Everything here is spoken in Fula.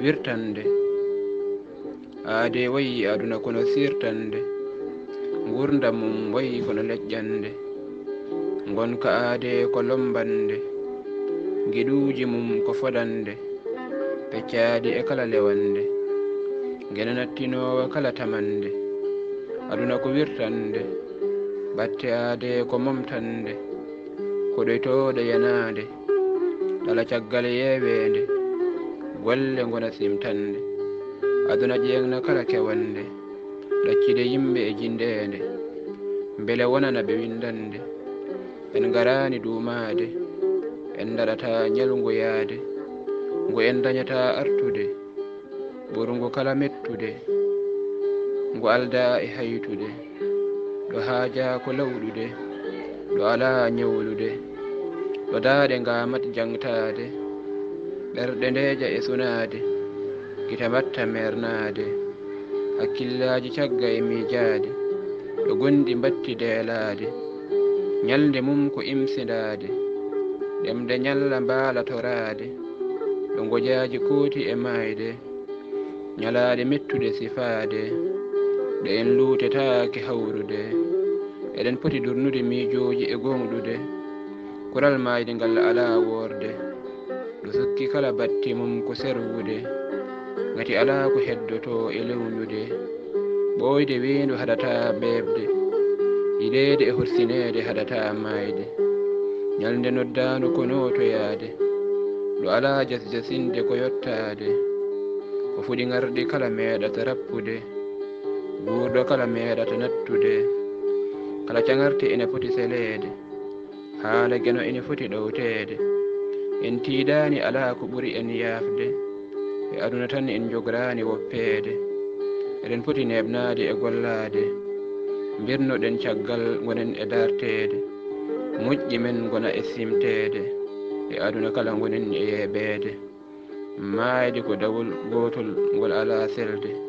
wirtande aade wayi aduna kono sirtande gurdam mum wayi kono leƴƴande gonka aade ko lombande giɗuuji mum ko fodande peccaadi e kala lewande gene nattinowa kala tamande aduna ko wirtande batte aade ko momtande koɗoytoɗe yanade ɗala caggal yeewende golle gona simtande aduna ƴeegna kala kewande ɗaccide yimɓe e jindede beele wonana ɓe windande en garani duumade en daɗata ñalngu yaade ngu en dañata artude ɓurgu kala mettude ngu alda e haytude ɗo haaja ko lawɗude ɗo ala ñawlude ɗo daaɗe ngamat jangtade ɓerɗe ndeeja e sunade gita mbatta mernade hakkillaji cagga e miijade ɗo gondi mbatti deelade ñalde mum ko imsidade ɗemde ñalla mbaala torade ɗo gojaji kooti e mayde ñalade mettude sifade ɗe en luutetaake hawrude eɗen poti durnude miijoji e gonɗude kural mayde ngal ala worde ɗo sukki kala batti mum ko serwude ngati ala ko heddoto e lewñude ɓoyde wiindu haɗata ɓeɓde yiɗede e horsinede haɗata mayde ñalde noddano ko notoyade ɗo ala jasjasinde ko yottade ko fuɗi ngarɗi kala meeɗata rappude guurɗo kala meeɗata nattude kala cagarte ene foti selede haala geno ene foti ɗowtede en tiidani ala ko ɓuri en yaafde e aduna tan en jograni woppede eɗen foti neɓnade e gollade mbirnoɗen caggal gonen e dartede moƴƴi men gona e simtede e aduna kala gonen e yeeɓede maayde ko dawol gotol ngol ala selde